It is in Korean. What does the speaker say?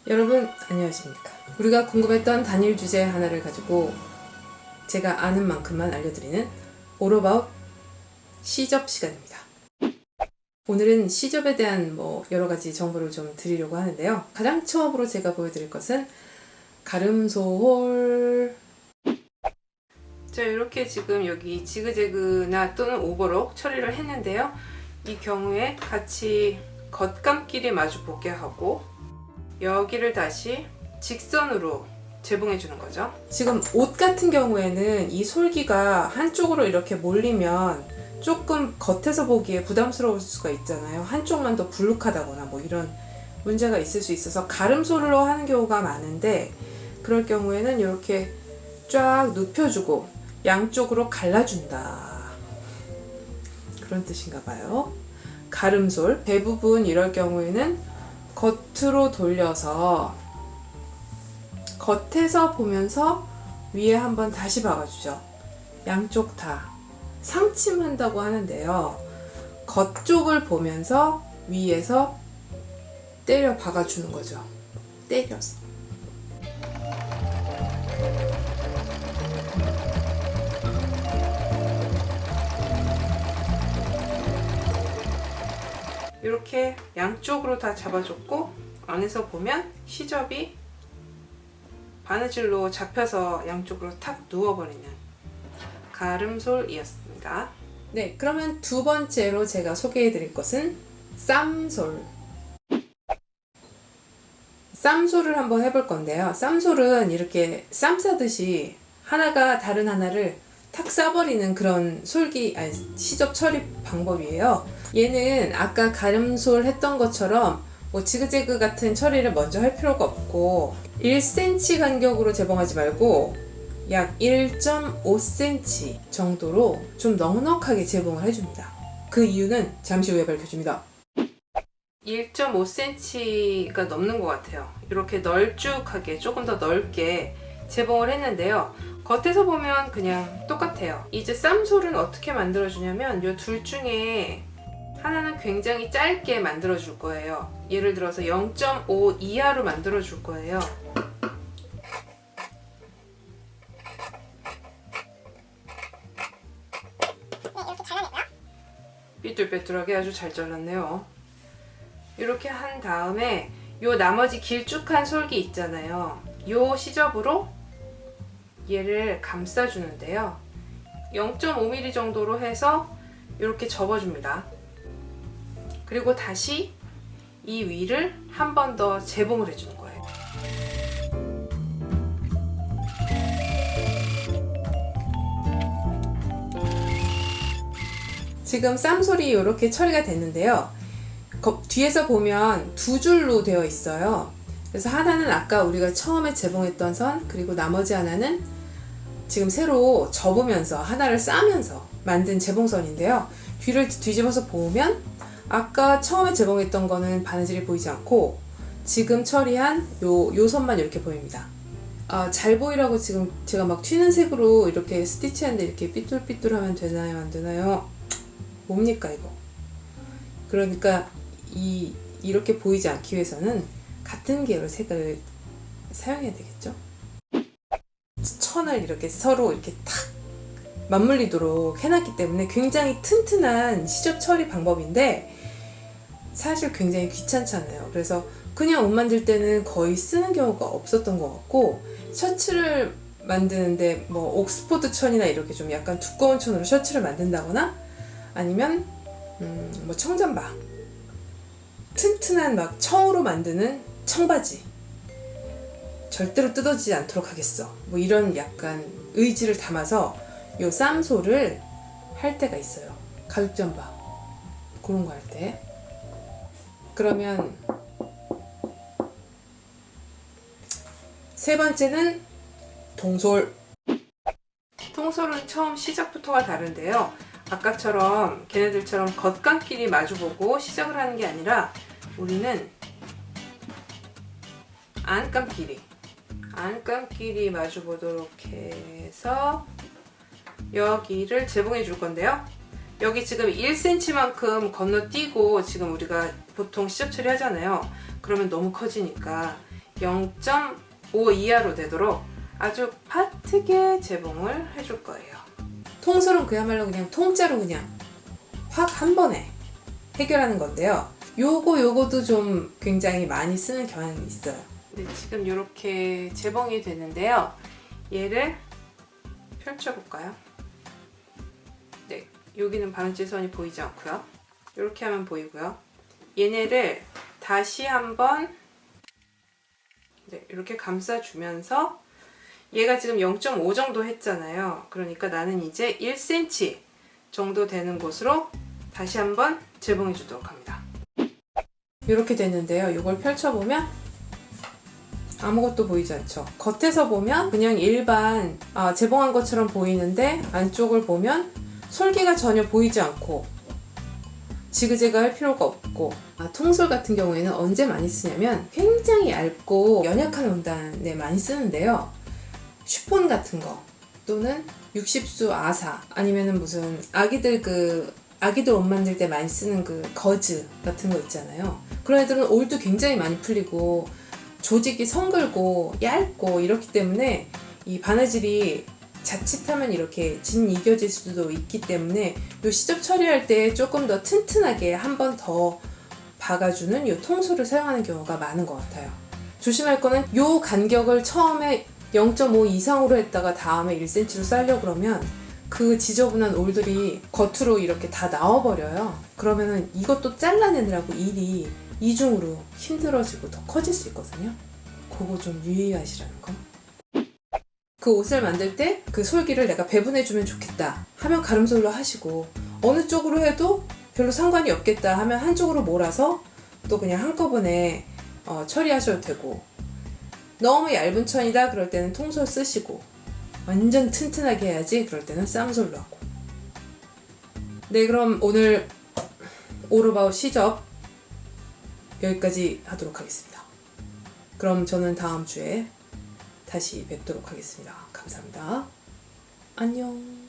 여러분 안녕하십니까. 우리가 궁금했던 단일 주제 하나를 가지고 제가 아는 만큼만 알려드리는 All About 시접 시간입니다. 오늘은 시접에 대한 여러가지 정보를 좀 드리려고 하는데요. 가장 처음으로 제가 보여드릴 것은 가름소홀. 자, 이렇게 지금 여기 지그재그나 또는 오버록 처리를 했는데요. 이 경우에 같이 겉감끼리 마주 보게 하고 여기를 다시 직선으로 재봉해 주는 거죠. 지금 옷 같은 경우에는 이 솔기가 한쪽으로 이렇게 몰리면 조금 겉에서 보기에 부담스러울 수가 있잖아요. 한쪽만 더 불룩하다거나 이런 문제가 있을 수 있어서 가름솔로 하는 경우가 많은데, 그럴 경우에는 이렇게 쫙 눕혀주고 양쪽으로 갈라준다, 그런 뜻인가 봐요. 가름솔 대부분 이럴 경우에는 겉으로 돌려서 겉에서 보면서 위에 한번 다시 박아주죠. 양쪽 다 상침한다고 하는데요. 겉쪽을 보면서 위에서 때려 박아주는 거죠. 때려서. 이렇게 양쪽으로 다 잡아줬고, 안에서 보면 시접이 바느질로 잡혀서 양쪽으로 탁 누워버리는 가름솔이었습니다. 네, 그러면 두 번째로 제가 소개해드릴 것은 쌈솔. 쌈솔을 한번 해볼 건데요. 쌈솔은 이렇게 쌈 싸듯이 하나가 다른 하나를 탁 싸버리는 그런 시접 처리 방법이에요. 얘는 아까 가름솔 했던 것처럼 지그재그 같은 처리를 먼저 할 필요가 없고, 1cm 간격으로 재봉하지 말고 약 1.5cm 정도로 좀 넉넉하게 재봉을 해줍니다. 그 이유는 잠시 후에 밝혀줍니다. 1.5cm가 넘는 것 같아요. 이렇게 널쭉하게 조금 더 넓게 재봉을 했는데요. 겉에서 보면 그냥 똑같아요. 이제 쌈솔은 어떻게 만들어주냐면 이 둘 중에 하나는 굉장히 짧게 만들어 줄 거예요. 예를 들어서 0.5 이하로 만들어 줄 거예요. 이렇게 잘라내고요. 삐뚤빼뚤하게 아주 잘 잘랐네요. 이렇게 한 다음에 요 나머지 길쭉한 솔기 있잖아요. 요 시접으로 얘를 감싸주는데요. 0.5mm 정도로 해서 이렇게 접어줍니다. 그리고 다시 이 위를 한 번 더 재봉을 해주는 거예요. 지금 쌈솔이 이렇게 처리가 됐는데요. 뒤에서 보면 두 줄로 되어 있어요. 그래서 하나는 아까 우리가 처음에 재봉했던 선, 그리고 나머지 하나는 지금 새로 접으면서 하나를 싸면서 만든 재봉선인데요. 뒤를 뒤집어서 보면 아까 처음에 재봉했던 거는 바느질이 보이지 않고 지금 처리한 요 선만 이렇게 보입니다. 잘 보이라고 지금 제가 막 튀는 색으로 이렇게 스티치하는데 이렇게 삐뚤삐뚤하면 되나요? 안 되나요? 뭡니까 이거? 그러니까 이렇게 보이지 않기 위해서는 같은 계열 색을 사용해야 되겠죠? 천을 이렇게 서로 이렇게 탁 맞물리도록 해놨기 때문에 굉장히 튼튼한 시접 처리 방법인데 사실 굉장히 귀찮잖아요. 그래서 그냥 옷 만들 때는 거의 쓰는 경우가 없었던 것 같고, 셔츠를 만드는데 옥스포드 천이나 이렇게 좀 약간 두꺼운 천으로 셔츠를 만든다거나 아니면 청잠바, 튼튼한 막 청으로 만드는 청바지 절대로 뜯어지지 않도록 하겠어, 이런 약간 의지를 담아서 요 쌈솔을 할 때가 있어요. 가죽 잠바 그런 거 할 때. 그러면 세 번째는 통솔. 통솔은 처음 시작부터가 다른데요. 아까처럼 걔네들처럼 겉감끼리 마주보고 시작을 하는 게 아니라 우리는 안감끼리 마주보도록 해서 여기를 재봉해 줄 건데요. 여기 지금 1cm만큼 건너뛰고 지금 우리가 보통 시접 처리 하잖아요. 그러면 너무 커지니까 0.5 이하로 되도록 아주 바트게 재봉을 해줄 거예요. 통솔은 그야말로 그냥 통짜로 그냥 확 한 번에 해결하는 건데요. 요거도 좀 굉장히 많이 쓰는 경향이 있어요. 네, 지금 이렇게 재봉이 되는데요. 얘를 펼쳐볼까요? 네, 여기는 바느질선이 보이지 않고요. 이렇게 하면 보이고요. 얘네를 다시 한번 네, 이렇게 감싸주면서 얘가 지금 0.5 정도 했잖아요. 그러니까 나는 이제 1cm 정도 되는 곳으로 다시 한번 재봉해 주도록 합니다. 이렇게 됐는데요. 이걸 펼쳐보면 아무것도 보이지 않죠. 겉에서 보면 그냥 일반 재봉한 것처럼 보이는데 안쪽을 보면 솔기가 전혀 보이지 않고 지그재그 할 필요가 없고 통솔 같은 경우에는 언제 많이 쓰냐면 굉장히 얇고 연약한 원단에 많이 쓰는데요. 쉬폰 같은 거 또는 60수 아사 아니면은 무슨 아기들 옷 만들 때 많이 쓰는 그 거즈 같은 거 있잖아요. 그런 애들은 올도 굉장히 많이 풀리고 조직이 성글고 얇고 이렇기 때문에 이 바느질이 자칫하면 이렇게 진 이겨질 수도 있기 때문에 이 시접 처리할 때 조금 더 튼튼하게 한 번 더 박아주는 이 통솔을 사용하는 경우가 많은 것 같아요. 조심할 거는 이 간격을 처음에 0.5 이상으로 했다가 다음에 1cm로 쌀려고 그러면 그 지저분한 올들이 겉으로 이렇게 다 나와버려요. 그러면은 이것도 잘라내느라고 일이 이중으로 힘들어지고 더 커질 수 있거든요. 그거 좀 유의하시라는 거. 그 옷을 만들 때 그 솔기를 내가 배분해주면 좋겠다 하면 가름솔로 하시고 어느 쪽으로 해도 별로 상관이 없겠다 하면 한쪽으로 몰아서 또 그냥 한꺼번에 처리하셔도 되고 너무 얇은 천이다 그럴 때는 통솔 쓰시고 완전 튼튼하게 해야지 그럴 때는 쌈솔로 하고. 네, 그럼 오늘 오르바우 시접 여기까지 하도록 하겠습니다. 그럼 저는 다음 주에 다시 뵙도록 하겠습니다. 감사합니다. 안녕.